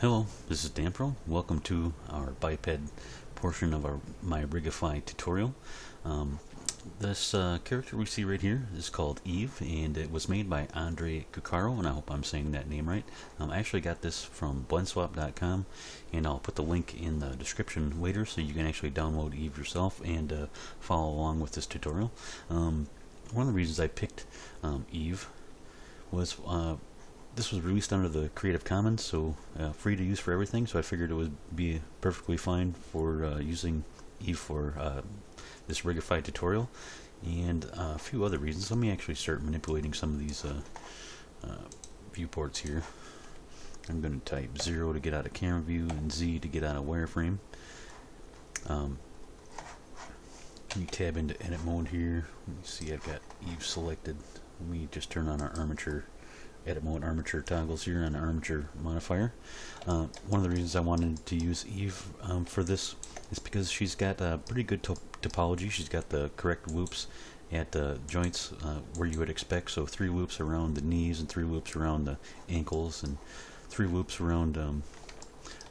Hello, this is Danpro. Welcome to our Biped portion of my Rigify tutorial. This character we see right here is called Eve, and it was made by Andre Cucaro, and I hope I'm saying that name right. I actually got this from blendswap.com, and I'll put the link in the description later so you can actually download Eve yourself and follow along with this tutorial. One of the reasons I picked Eve was this was released under the Creative Commons, so free to use for everything, so I figured it would be perfectly fine for using Eve for this Rigify tutorial, and a few other reasons. Let me actually start manipulating some of these viewports here. I'm going to type 0 to get out of camera view and Z to get out of wireframe. Let me tab into edit mode here. Let me see, I've got Eve selected. Let me just turn on our Armature edit mode armature toggles here on Armature modifier. One of the reasons I wanted to use Eve for this is because she's got a pretty good topology. She's got the correct loops at the joints where you would expect. So 3 loops around the knees, and 3 loops around the ankles, and 3 loops around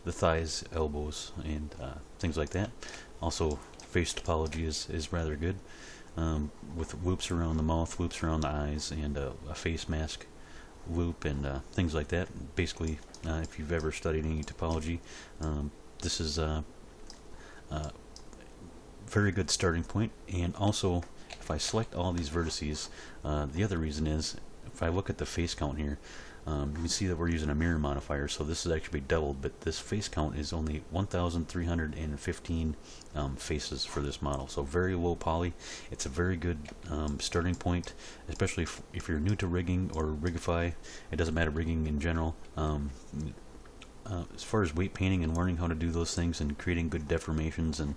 the thighs, elbows, and things like that. Also, face topology is rather good, with loops around the mouth, loops around the eyes, and a face mask loop and things like that. Basically, if you've ever studied any topology, this is a very good starting point. And also, if I select all these vertices, the other reason is, if I look at the face count here, you can see that we're using a mirror modifier, so this is actually doubled, but this face count is only 1,315 faces for this model, so very low poly. It's a very good starting point, especially if you're new to rigging or Rigify. It doesn't matter, rigging in general. As far as weight painting and learning how to do those things and creating good deformations and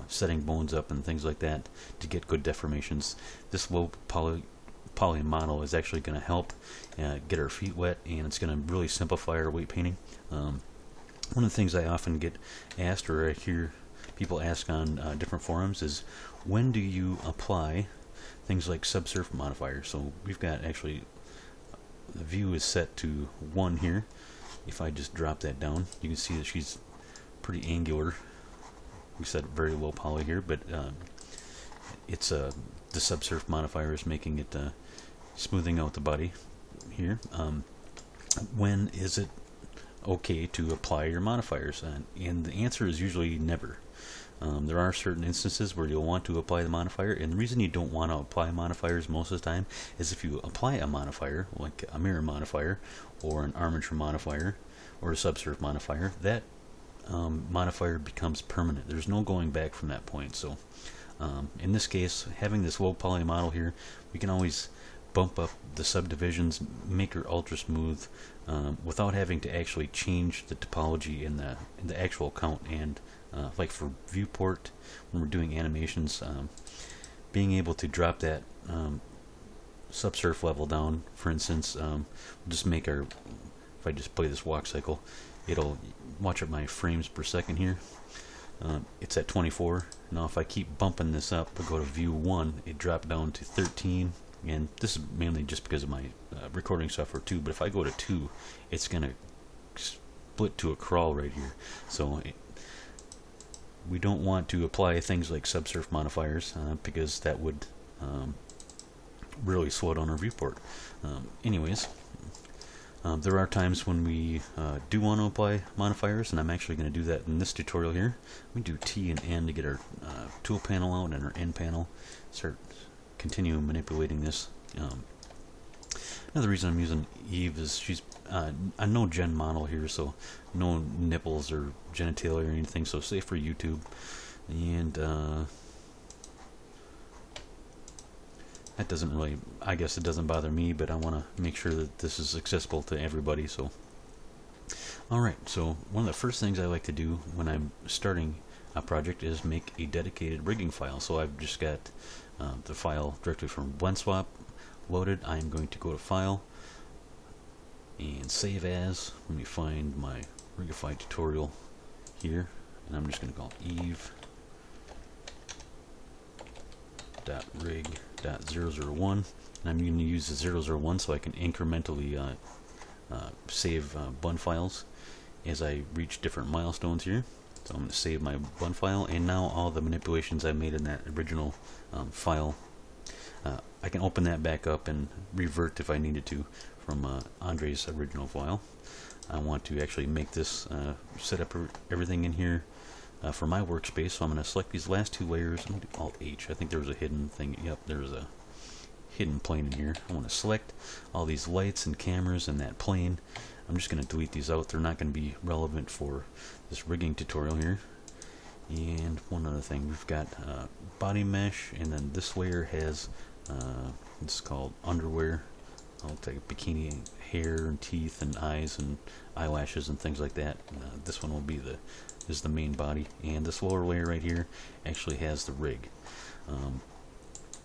setting bones up and things like that to get good deformations, this low poly model is actually going to help get our feet wet, and it's going to really simplify our weight painting. One of the things I often get asked, or I hear people ask on different forums, is when do you apply things like subsurf modifiers? So we've got, actually, the view is set to 1 here. If I just drop that down, you can see that she's pretty angular. We set very low poly here, but it's the subsurf modifier is making it smoothing out the body here. When is it okay to apply your modifiers? And the answer is usually never. There are certain instances where you'll want to apply the modifier, and the reason you don't want to apply modifiers most of the time is if you apply a modifier, like a mirror modifier, or an armature modifier, or a subsurf modifier, that modifier becomes permanent. There's no going back from that point. So in this case, having this low poly model here, we can always bump up the subdivisions, make her ultra smooth, without having to actually change the topology in the actual count. And like for viewport, when we're doing animations, being able to drop that subsurf level down, for instance, we'll just make our, if I just play this walk cycle, it'll watch at my frames per second here. It's at 24. Now if I keep bumping this up, we'll go to view 1, it dropped down to 13, and this is mainly just because of my recording software too, but if I go to 2, it's going to split to a crawl right here. So we don't want to apply things like subsurf modifiers because that would really slow down our viewport. Anyways, there are times when we do want to apply modifiers, and I'm actually going to do that in this tutorial here. We do T and N to get our tool panel out and our end panel. Continue manipulating this. Another reason I'm using Eve is she's a no gen model here, so no nipples or genitalia or anything, so safe for YouTube. And that doesn't really, I guess it doesn't bother me, but I want to make sure that this is accessible to everybody. So alright, so one of the first things I like to do when I'm starting a project is make a dedicated rigging file. So I've just got the file directly from BlendSwap loaded. I'm going to go to File and Save As. Let me find my Rigify tutorial here, and I'm just going to call eve.rig.001, and I'm going to use the 001 so I can incrementally save blend files. as I reach different milestones here. So I'm going to save my one file, and now all the manipulations I made in that original file, I can open that back up and revert if I needed to from Andre's original file. I want to actually make this set up everything in here for my workspace, so I'm going to select these last two layers. I'm going to do Alt H. I think there was a hidden thing. Yep, there's a hidden plane in here. I want to select all these lights and cameras and that plane. I'm just going to delete these out. They're not going to be relevant for this rigging tutorial here. And one other thing, we've got body mesh, and then this layer has it's called underwear. I'll take bikini hair and teeth and eyes and eyelashes and things like that. This one will be is the main body, and this lower layer right here actually has the rig.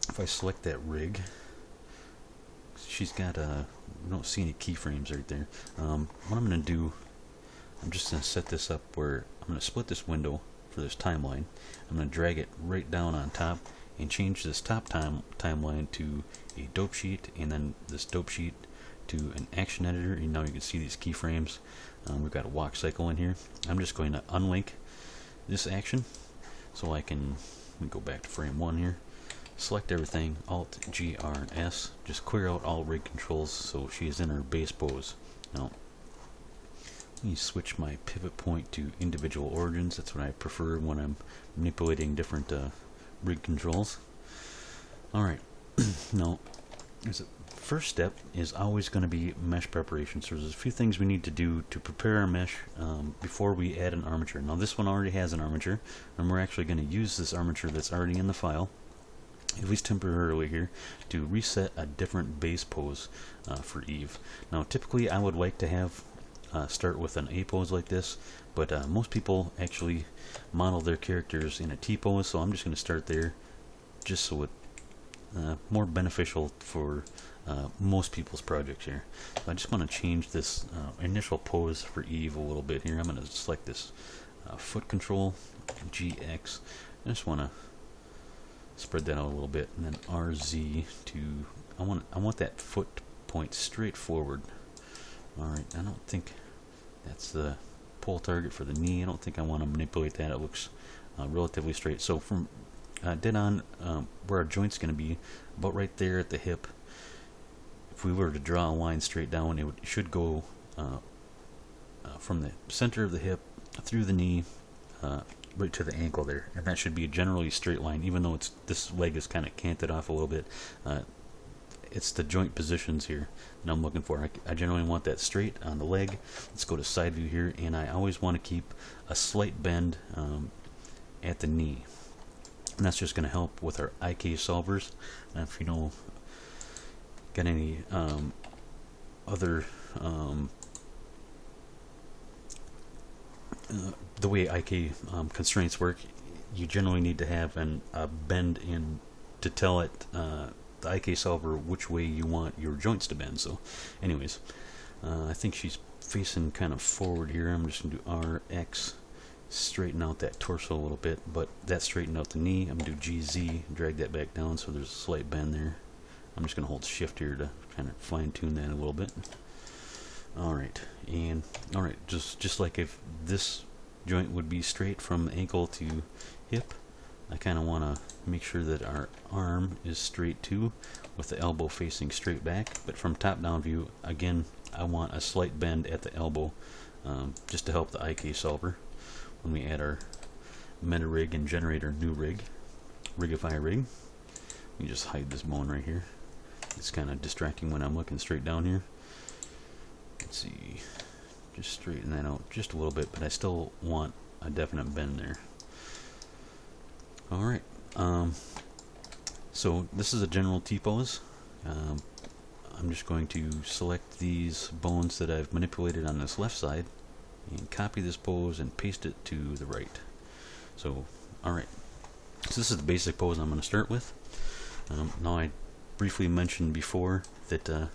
If I select that rig, she's got you don't see any keyframes right there. What I'm going to do, I'm just going to set this up where I'm going to split this window for this timeline. I'm going to drag it right down on top and change this top timeline to a dope sheet, and then this dope sheet to an action editor. And now you can see these keyframes. We've got a walk cycle in here. I'm just going to unlink this action so I can go back to frame 1 here. Select everything, Alt, G, R, and S. Just clear out all rig controls so she is in her base pose. Now, let me switch my pivot point to individual origins. That's what I prefer when I'm manipulating different rig controls. Alright, now, the first step is always going to be mesh preparation. So there's a few things we need to do to prepare our mesh before we add an armature. Now this one already has an armature, and we're actually going to use this armature that's already in the file, at least temporarily here, to reset a different base pose for Eve. Now typically I would like to have start with an A pose like this, but most people actually model their characters in a T pose, so I'm just going to start there just so it's more beneficial for most people's projects here. So I just want to change this initial pose for Eve a little bit here. I'm going to select this foot control, GX. I just want to spread that out a little bit, and then RZ to I want that foot point straight forward. Alright, I don't think that's the pull target for the knee. I don't think I want to manipulate that. It looks relatively straight. So from dead on where our joint's going to be, about right there at the hip, if we were to draw a line straight down, it should go from the center of the hip through the knee right to the ankle there, and that should be a generally straight line, even though this leg is kind of canted off a little bit. It's the joint positions here that I'm looking for. I generally want that straight on the leg. Let's go to side view here, and I always want to keep a slight bend at the knee, and that's just going to help with our IK solvers. If you know, got any other the way IK constraints work, you generally need to have a bend in to tell it the IK solver which way you want your joints to bend. So anyways, I think she's facing kind of forward here. I'm just going to do RX, straighten out that torso a little bit, but that straightened out the knee. I'm going to do GZ, drag that back down so there's a slight bend there. I'm just going to hold shift here to kind of fine tune that a little bit. Alright, and alright, just like if this joint would be straight from ankle to hip, I kind of want to make sure that our arm is straight too, with the elbow facing straight back. But from top down view, again, I want a slight bend at the elbow, just to help the IK solver when we add our meta rig and generate our new rig, Rigify rig. Let me just hide this bone right here. It's kind of distracting when I'm looking straight down here. Let's see, just straighten that out just a little bit, but I still want a definite bend there. Alright, so this is a general T-pose. I'm just going to select these bones that I've manipulated on this left side and copy this pose and paste it to the right. So, alright, so this is the basic pose I'm going to start with. Now I briefly mentioned before that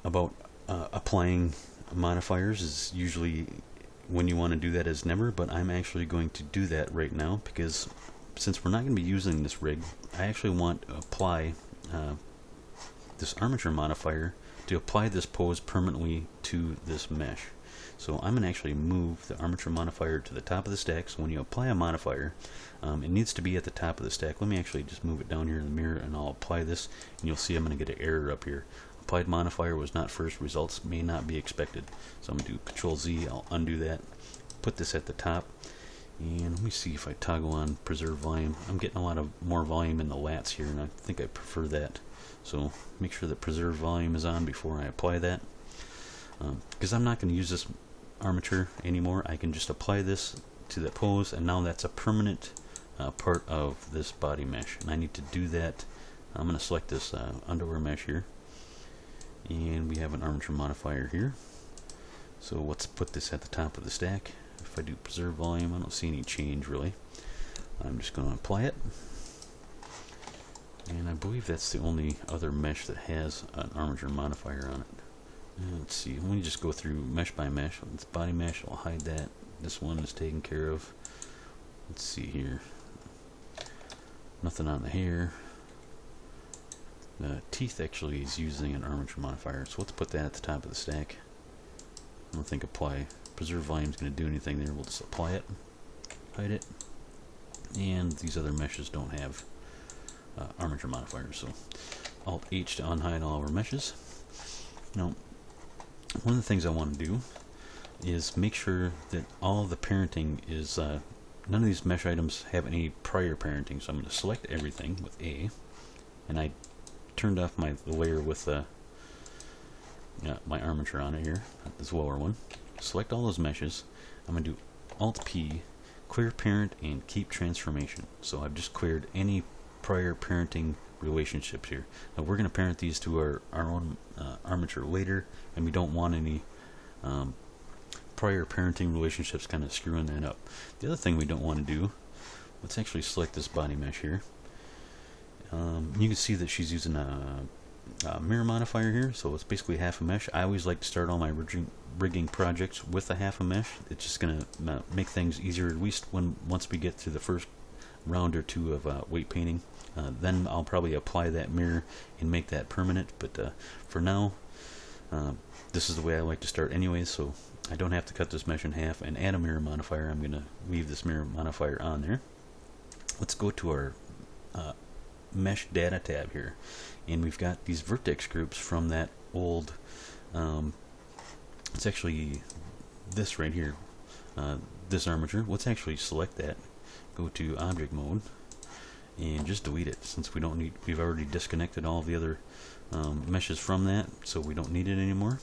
about applying modifiers is usually when you want to do that is never, but I'm actually going to do that right now, because since we're not going to be using this rig, I actually want to apply this armature modifier to apply this pose permanently to this mesh. So I'm going to actually move the armature modifier to the top of the stack. So when you apply a modifier, it needs to be at the top of the stack. Let me actually just move it down here in the mirror, and I'll apply this, and you'll see I'm going to get an error up here. Applied modifier was not first, results may not be expected. So I'm going to do Control Z, I'll undo that, put this at the top, and let me see if I toggle on preserve volume. I'm getting a lot of more volume in the lats here, and I think I prefer that. So make sure that preserve volume is on before I apply that. Because I'm not going to use this armature anymore, I can just apply this to the pose, and now that's a permanent part of this body mesh. And I need to do that. I'm going to select this underwear mesh here, and we have an armature modifier here. So let's put this at the top of the stack. If I do preserve volume, I don't see any change really. I'm just going to apply it, and I believe that's the only other mesh that has an armature modifier on it. Let's see, let me just go through mesh by mesh. This body mesh, I'll hide that. This one is taken care of. Let's see here. Nothing on the hair. The teeth actually is using an armature modifier, so let's put that at the top of the stack. I don't think apply preserve volume is going to do anything there. We'll just apply it, hide it, and these other meshes don't have armature modifiers, so Alt H to unhide all our meshes. Now, one of the things I want to do is make sure that all of the parenting is none of these mesh items have any prior parenting. So I'm going to select everything with A, and I turned off the layer with my armature on it here, this lower one. Select all those meshes. I'm going to do Alt P, clear parent, and keep transformation. So I've just cleared any prior parenting relationships here. Now we're going to parent these to our own armature later, and we don't want any prior parenting relationships kind of screwing that up. The other thing we don't want to do, let's actually select this body mesh here. You can see that she's using a mirror modifier here, so it's basically half a mesh. I always like to start all my rigging projects with a half a mesh. It's just going to make things easier, at least once we get through the first round or two of weight painting. Then I'll probably apply that mirror and make that permanent, but for now this is the way I like to start anyways, so I don't have to cut this mesh in half and add a mirror modifier. I'm going to leave this mirror modifier on there. Let's go to our mesh data tab here, and we've got these vertex groups from that old it's actually this right here, this armature. Let's actually select that, go to object mode, and just delete it, since we don't need, we've already disconnected all the other meshes from that, so we don't need it anymore.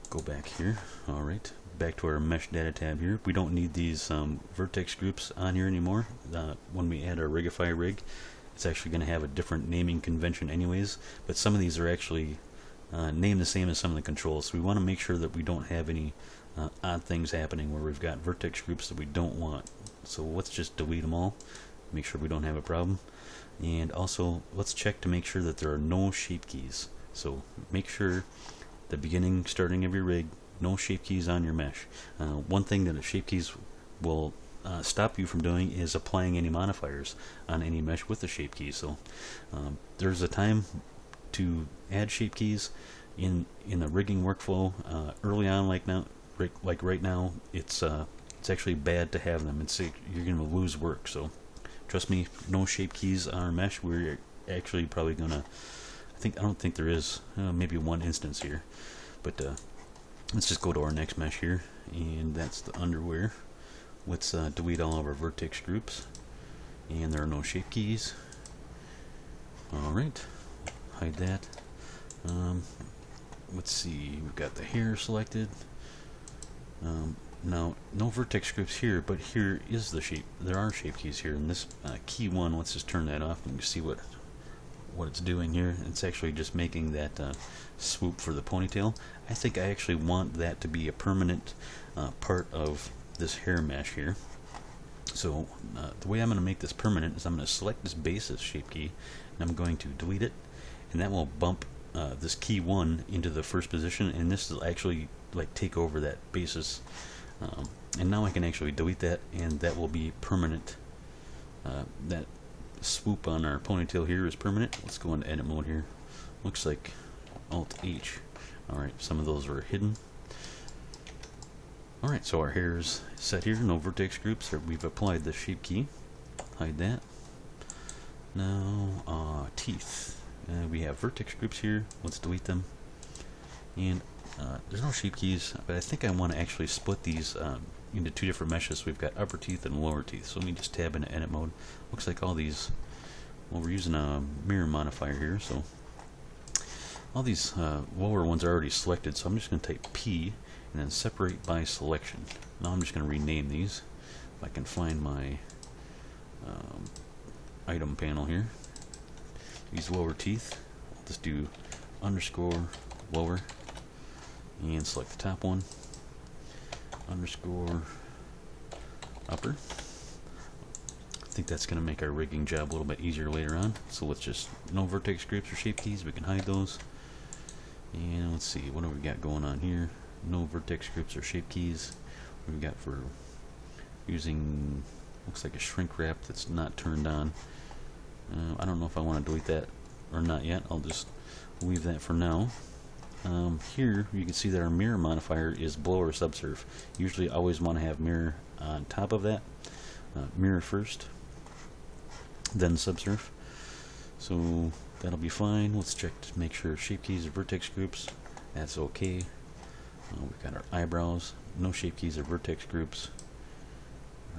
Go back here. Alright, back to our mesh data tab here. We don't need these vertex groups on here anymore. When we add our Rigify rig, it's actually going to have a different naming convention anyways, but some of these are actually named the same as some of the controls, so we want to make sure that we don't have any odd things happening where we've got vertex groups that we don't want. So let's just delete them all, make sure we don't have a problem. And also let's check to make sure that there are no shape keys. So make sure the beginning, starting of your rig, no shape keys on your mesh. One thing that the shape keys will stop you from doing is applying any modifiers on any mesh with the shape keys. So there's a time to add shape keys in the rigging workflow early on, like right now. It's actually bad to have them. You're going to lose work. So trust me, no shape keys on our mesh. We're actually probably gonna, I don't think there is, maybe one instance here, but let's just go to our next mesh here, and that's the underwear. Let's delete all of our vertex groups, and there are no shape keys. Alright, hide that. Let's see, we've got the hair selected. Now, no vertex groups here, but here is the shape. There are shape keys here, and this key 1, let's just turn that off and see what it's doing here. It's actually just making that swoop for the ponytail. I think I actually want that to be a permanent part of this hair mesh here. So the way I'm going to make this permanent is I'm going to select this basis shape key, and I'm going to delete it, and that will bump this key 1 into the first position, and this will actually like take over that basis. And now I can actually delete that, and that will be permanent. That swoop on our ponytail here is permanent. Let's go into edit mode here. Looks like Alt H. Alright, some of those are hidden. Alright, so our hair is set here, no vertex groups. We've applied the shape key. Hide that. Now, teeth. We have vertex groups here. Let's delete them. And there's no shape keys, but I think I want to actually split these into two different meshes. We've got upper teeth and lower teeth. So let me just tab into edit mode. Looks like all these, well, we're using a mirror modifier here, so all these lower ones are already selected, so I'm just going to type P and then separate by selection. Now I'm just going to rename these. If I can find my item panel here. These lower teeth, I'll just do underscore lower and select the top one, underscore upper. I think that's going to make our rigging job a little bit easier later on. So let's just, no vertex groups or shape keys, we can hide those. And let's see, what do we got going on here? No vertex groups or shape keys. What do we got for using, looks like a shrink wrap that's not turned on. I don't know if I want to delete that or not yet. I'll just leave that for now. Here you can see that our mirror modifier is below or subsurf. Usually I always want to have mirror on top of that. Mirror first, then subsurf. So that'll be fine. Let's check to make sure shape keys or vertex groups. That's okay. We've got our eyebrows. No shape keys or vertex groups.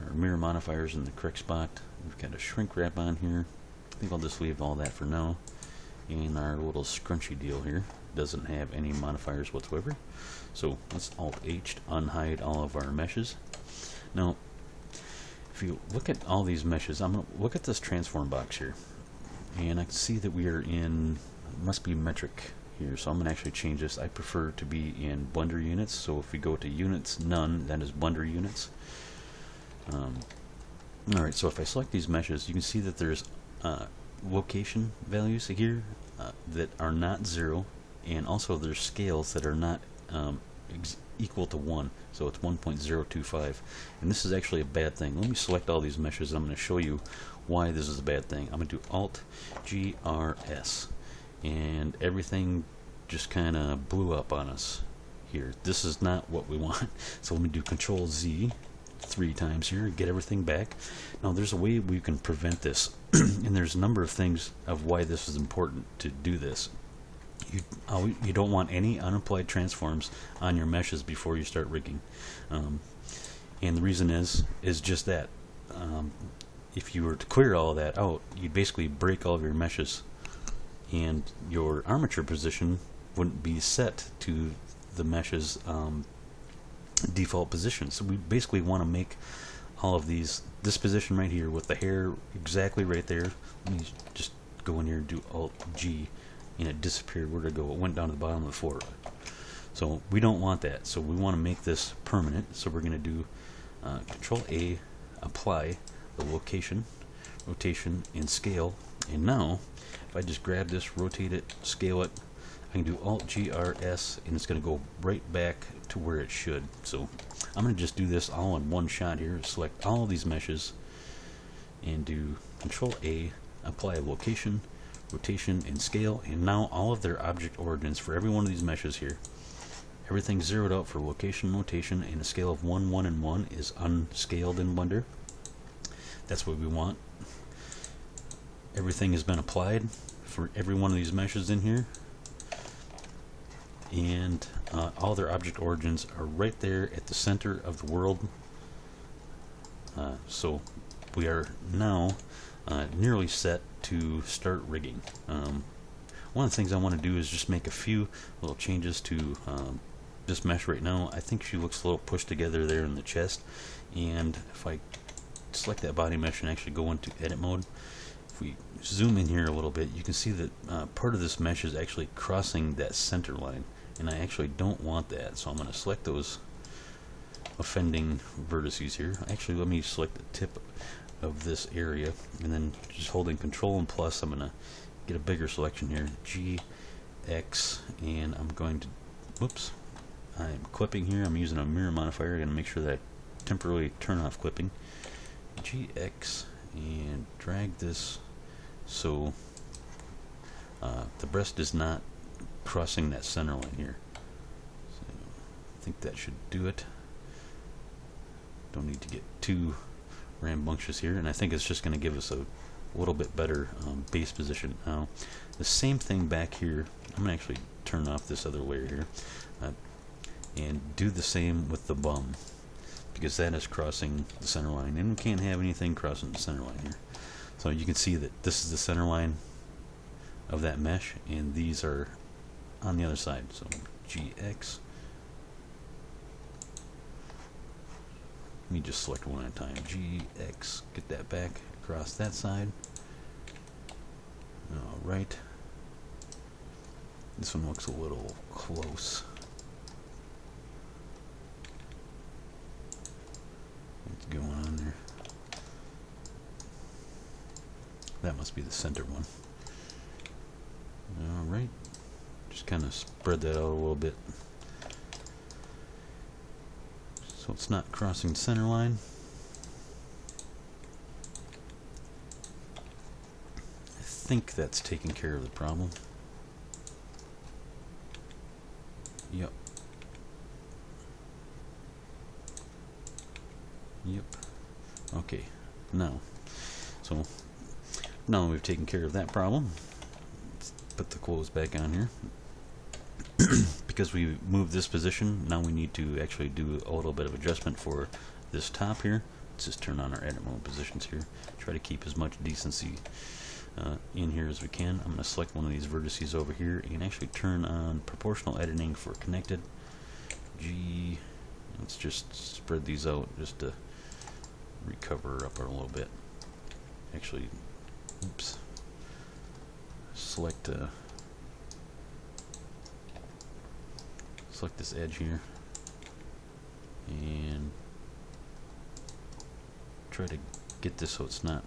Our mirror modifiers in the correct spot. We've got a shrink wrap on here. I think I'll just leave all that for now. And our little scrunchy deal here doesn't have any modifiers whatsoever. So let's Alt H to unhide all of our meshes. Now, if you look at all these meshes, I'm going to look at this transform box here. And I can see that we are in, must be metric here. So I'm going to actually change this. I prefer to be in Blender units. So if we go to units, none, that is Blender units. Alright, so if I select these meshes, you can see that there's location values here that are not 0, and also there's scales that are not equal to 1, so it's 1.025, and this is actually a bad thing. Let me select all these meshes and I'm going to show you why this is a bad thing. I'm going to do Alt GRS, and everything just kind of blew up on us here. This is not what we want. So let me do Control Z 3 times here, get everything back. Now there's a way we can prevent this, and there's a number of things of why this is important to do this. You don't want any unapplied transforms on your meshes before you start rigging, and the reason is just that if you were to clear all of that out, you'd basically break all of your meshes, and your armature position wouldn't be set to the meshes default position. So we basically want to make all of these, this position right here with the hair exactly right there. Let me just go in here and do Alt G, and it disappeared. Where'd it go? It went down to the bottom of the floor. So we don't want that. So we want to make this permanent. So we're going to do Control A, apply the location, rotation, and scale. And now if I just grab this, rotate it, scale it, I can do Alt GRS, and it's going to go right back to where it should. So I'm going to just do this all in one shot here. Select all of these meshes and do Control A, apply location, rotation, and scale. And now all of their object origins for every one of these meshes here, everything's zeroed out for location, rotation, and a scale of 1, 1, and 1 is unscaled in Blender. That's what we want. Everything has been applied for every one of these meshes in here. And all their object origins are right there at the center of the world. So we are now nearly set to start rigging. One of the things I want to do is just make a few little changes to this mesh right now. I think she looks a little pushed together there in the chest, and if I select that body mesh and actually go into edit mode, if we zoom in here a little bit, you can see that part of this mesh is actually crossing that center line, and I actually don't want that. So I'm going to select those offending vertices here. Actually, let me select the tip of this area, and then just holding Control and plus, I'm going to get a bigger selection here, G, X, and I'm going to, whoops, I'm clipping here. I'm using a mirror modifier. I'm going to make sure that I temporarily turn off clipping. G, X, and drag this so the breast is not crossing that center line here. So I think that should do it. Don't need to get too rambunctious here, and I think it's just going to give us a little bit better base position. Now, the same thing back here. I'm going to actually turn off this other layer here and do the same with the bum, because that is crossing the center line, and we can't have anything crossing the center line here. So you can see that this is the center line of that mesh, and these are on the other side. So GX. Let me just select one at a time. GX, get that back across that side. Alright. This one looks a little close. What's going on there? That must be the center one. Alright. Just kind of spread that out a little bit, so it's not crossing center line. I think that's taking care of the problem. Yep. Yep. Okay. Now, so now we've taken care of that problem. Let's put the clothes back on here. Because we moved this position, now we need to actually do a little bit of adjustment for this top here. Let's just turn on our edit mode positions here. Try to keep as much decency in here as we can. I'm going to select one of these vertices over here and actually turn on proportional editing for connected. G. Let's just spread these out just to recover up a little bit. Actually, oops. Select this edge here and try to get this so it's not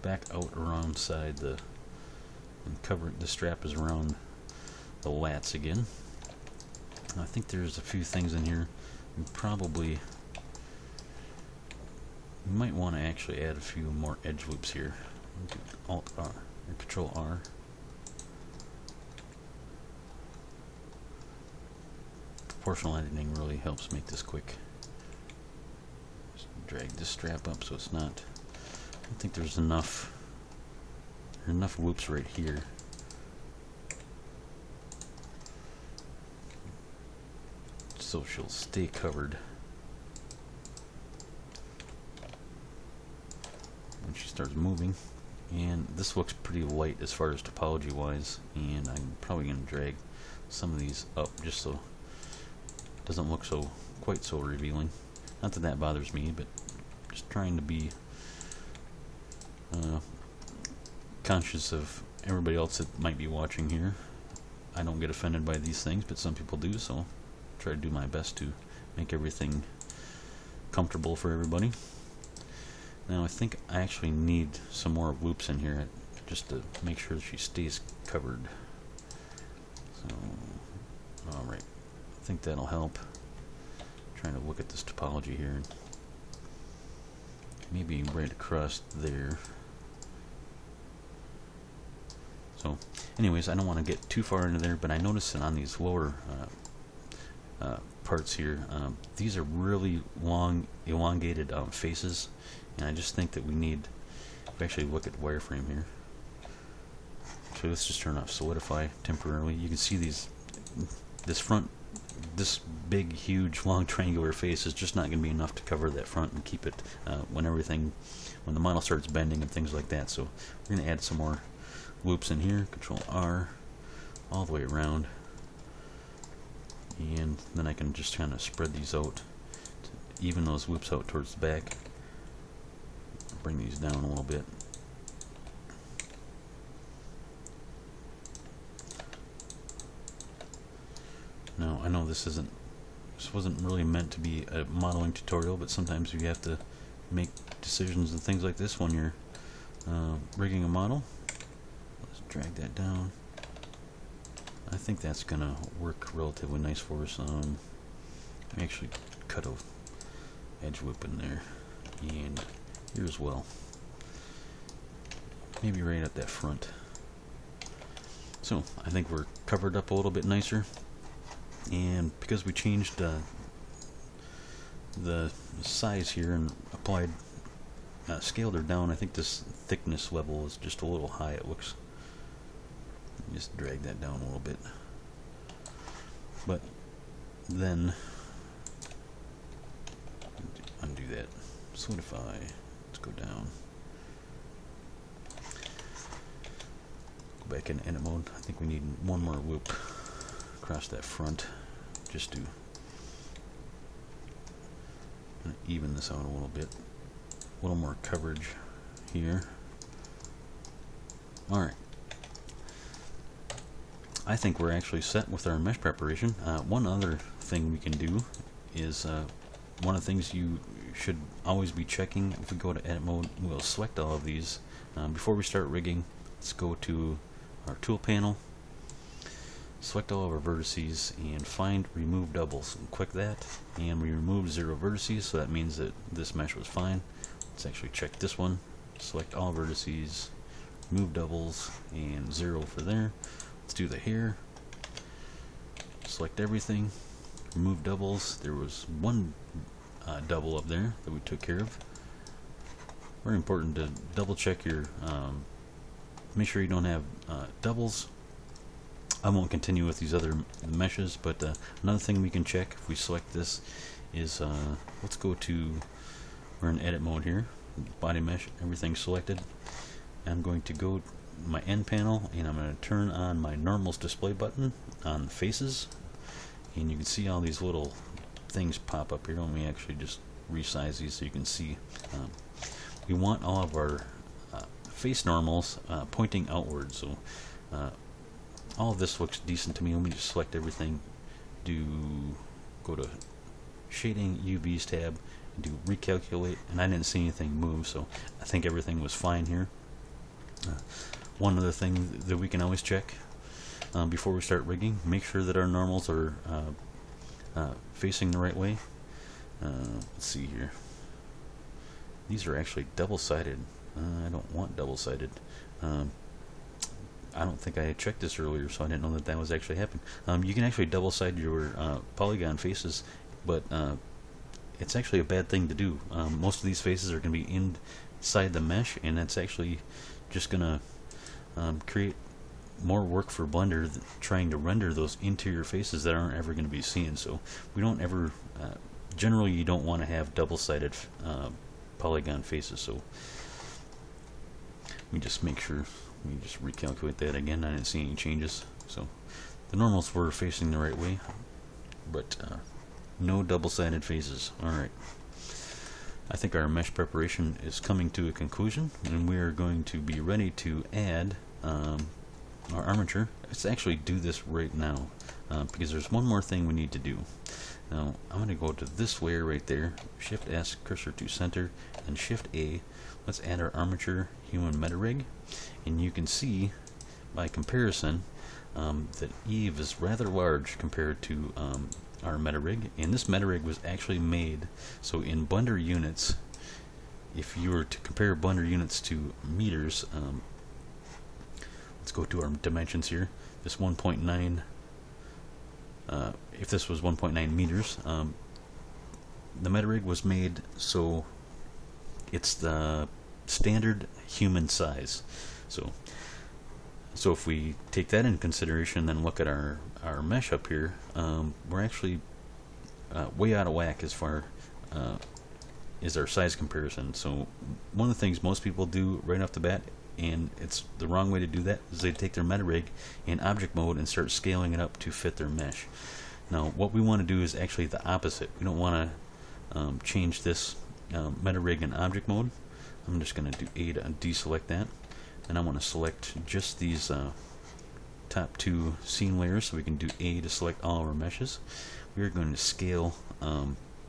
back out around side the, and cover the strap is around the lats again. I think there's a few things in here. You might want to actually add a few more edge loops here. Alt R or Control R. Proportional editing really helps make this quick. Just drag this strap up so it's not. I don't think there's enough. There are enough loops right here. So she'll stay covered when she starts moving. And this looks pretty light as far as topology wise, and I'm probably going to drag some of these up just so it doesn't look quite so revealing. Not that that bothers me, but just trying to be conscious of everybody else that might be watching here. I don't get offended by these things, but some people do, so try to do my best to make everything comfortable for everybody. Now I think I actually need some more loops in here just to make sure she stays covered. So, alright, I think that'll help. Trying to look at this topology here. Maybe right across there. So, anyways, I don't want to get too far into there, but I noticed that on these lower parts here, these are really long, elongated faces, and I just think that we need to actually look at wireframe here. So let's just turn off solidify temporarily. You can see this big, huge, long triangular face is just not going to be enough to cover that front and keep it when the model starts bending and things like that. So we're going to add some more loops in here. Control R all the way around, and then I can just kind of spread these out to even those loops out towards the back. Bring these down a little bit. Now I know this wasn't really meant to be a modeling tutorial, but sometimes you have to make decisions and things like this when you're rigging a model. Let's drag that down. I think that's gonna work relatively nice for us. Actually cut a edge loop in there, and here as well. Maybe right at that front. So I think we're covered up a little bit nicer, and because we changed the size here and applied scaled her down, I think this thickness level is just a little high. It looks, just drag that down a little bit, but then undo that, solidify, let's go down, go back in edit mode. I think we need one more loop across that front just to even this out a little bit, a little more coverage here. Alright, I think we're actually set with our mesh preparation. One other thing we can do is one of the things you should always be checking. If we go to edit mode, we'll select all of these. Before we start rigging, let's go to our tool panel, select all of our vertices, and find remove doubles, and click that, and we removed 0 vertices, so that means that this mesh was fine. Let's actually check this one, select all vertices, remove doubles, and 0 for there. Let's do the hair, select everything, remove doubles. There was one double up there that we took care of. Very important to double check your make sure you don't have doubles. I won't continue with these other meshes, but another thing we can check if we select this is let's go to, we're in edit mode here, body mesh, everything selected. I'm going to go my end panel, and I'm going to turn on my normals display button on faces, and you can see all these little things pop up here. Let me actually just resize these so you can see. We want all of our face normals pointing outward, so all of this looks decent to me. Let me just select everything, go to shading, UVs tab, and do recalculate, and I didn't see anything move, so I think everything was fine here. One other thing that we can always check before we start rigging, make sure that our normals are facing the right way. Let's see here. These are actually double-sided. I don't want double-sided. I don't think I had checked this earlier, so I didn't know that that was actually happening. You can actually double-side your polygon faces, but it's actually a bad thing to do. Most of these faces are going to be inside the mesh, and that's actually just going to create more work for Blender trying to render those interior faces that aren't ever going to be seen. So we don't ever, generally you don't want to have double-sided polygon faces. So we just make sure we just recalculate that again. I didn't see any changes, so the normals were facing the right way, but no double-sided faces. Alright, I think our mesh preparation is coming to a conclusion, and we are going to be ready to add our armature. Let's actually do this right now, because there's one more thing we need to do. Now I'm going to go to this layer right there, Shift S, cursor to center, and Shift A. Let's add our armature human meta rig, and you can see by comparison that Eve is rather large compared to our meta rig, and this meta rig was actually made so in Blender units. If you were to compare Blender units to meters, let's go to our dimensions here. This 1.9, if this was 1.9 meters, the meta rig was made so it's the standard human size. So if we take that into consideration, then look at our mesh up here, we're actually way out of whack as far as our size comparison. So one of the things most people do right off the bat, and it's the wrong way to do that, is they take their meta rig in object mode and start scaling it up to fit their mesh. Now what we want to do is actually the opposite. We don't want to change this meta rig in object mode. I'm just going to do A to deselect that, and I want to select just these top two scene layers, so we can do A to select all our meshes. We are going to scale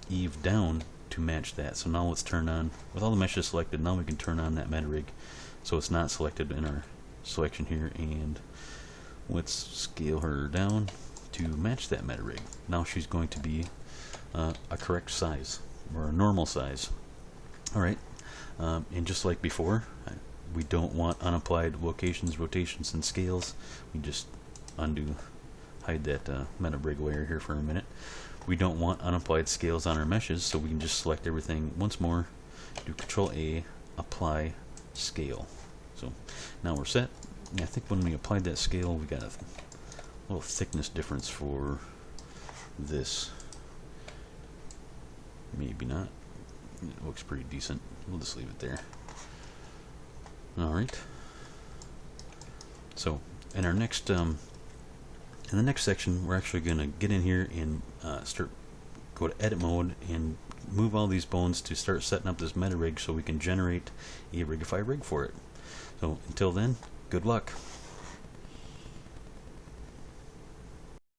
Eve down to match that. So now let's turn on, with all the meshes selected, now we can turn on that meta rig so it's not selected in our selection here, and let's scale her down to match that meta rig. Now she's going to be a correct size, or a normal size. Alright, and just like before, We don't want unapplied locations, rotations, and scales. We just hide that meta rig layer here for a minute. We don't want unapplied scales on our meshes, so we can just select everything once more, do Control A, apply scale. So now we're set. I think when we applied that scale, we got a little thickness difference for this. Maybe not. It looks pretty decent. We'll just leave it there. Alright. So in our next in the next section, we're actually going to get in here and go to edit mode and move all these bones to start setting up this meta rig so we can generate a Rigify rig for it. So until then, good luck.